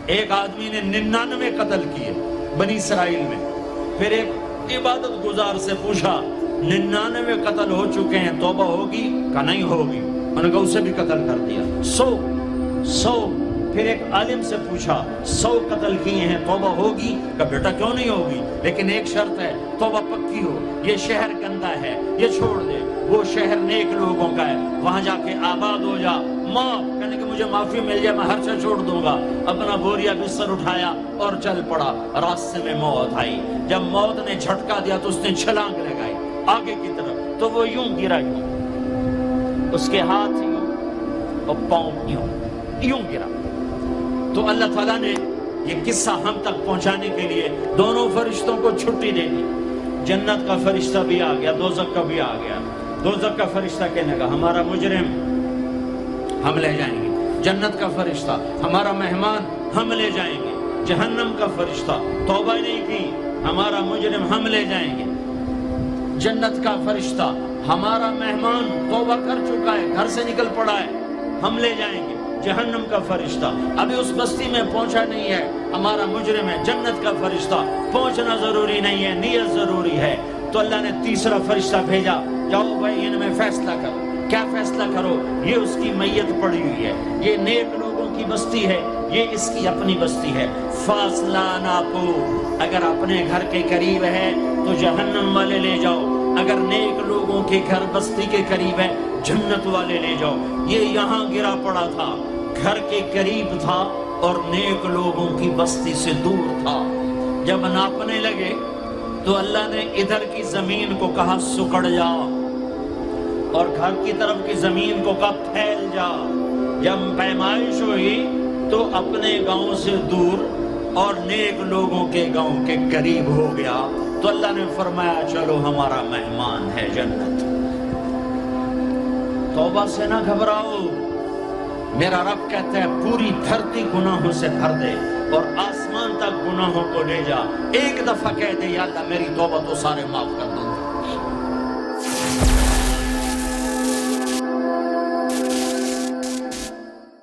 ایک آدمی نے 99 قتل کیے بنی اسرائیل میں. پھر ایک عبادت گزار سے پوچھا 99 قتل ہو چکے ہیں توبہ ہوگی؟ کہا نہیں ہوگی. میں نے کہا اسے بھی قتل کر دیا. 100. پھر ایک عالم سے پوچھا 100 قتل کیے ہیں توبہ ہوگی؟ کہا بیٹا کیوں نہیں ہوگی، لیکن ایک شرط ہے توبہ پکی ہو. یہ شہر گندا ہے یہ چھوڑ دے، وہ شہر نیک لوگوں کا ہے وہاں جا کے آباد ہو جا. معاف کہنے کہ مجھے معافی مل جائے میں ہر شے چھوڑ دوں گا. اپنا بوریا بستر اٹھایا اور چل پڑا. راستے میں موت آئی. جب موت نے جھٹکا دیا تو اس نے چھلانگ لگائی آگے کی طرف، تو وہ یوں گرا، یوں اس کے ہاتھ یوں اور پاؤں یوں گرا. تو اللہ تعالیٰ نے یہ قصہ ہم تک پہنچانے کے لیے دونوں فرشتوں کو چھٹی دے دی. جنت کا فرشتہ بھی آ گیا، دوزخ کا بھی آ گیا. دوزخ کا فرشتہ کہنے کا ہمارا مجرم ہم لے جائیں گے. جنت کا فرشتہ ہمارا مہمان ہم لے جائیں گے. جہنم کا فرشتہ توبہ نہیں کی ہمارا مجرم ہم لے جائیں گے. جنت کا فرشتہ ہمارا مہمان توبہ کر چکا ہے گھر سے نکل پڑا ہے ہم لے جائیں گے. جہنم کا فرشتہ ابھی اس بستی میں پہنچا نہیں ہے ہمارا مجرم ہے. جنت کا فرشتہ پہنچنا ضروری نہیں ہے نیت ضروری ہے. تو اللہ نے تیسرا فرشتہ بھیجا، جاؤ بھائی ان میں فیصلہ کرو. کیا فیصلہ کرو؟ یہ اس کی میت پڑی ہوئی ہے، یہ نیک لوگوں کی بستی ہے، یہ اس کی اپنی بستی ہے. فاصلہ ناپو، اگر اپنے گھر کے قریب ہے تو جہنم والے لے جاؤ، اگر نیک لوگوں کے گھر بستی کے قریب ہے جنت والے لے جاؤ. یہ یہاں گرا پڑا تھا، گھر کے قریب تھا اور نیک لوگوں کی بستی سے دور تھا. جب ناپنے لگے تو اللہ نے ادھر کی زمین کو کہا سکڑ جا، اور گھر کی طرف کی زمین کو کہا پھیل جا. جب پیمائش ہوئی تو اپنے گاؤں سے دور اور نیک لوگوں کے گاؤں کے قریب ہو گیا. تو اللہ نے فرمایا چلو ہمارا مہمان ہے جنت. توبہ سے نہ گھبراؤ. میرا رب کہتا ہے پوری دھرتی گناہوں سے بھر دے اور آسمان تک گناہوں کو لے جا. ایک دفعہ کہہ دے یا اللہ میری توبہ تو سارے معاف کر دوں.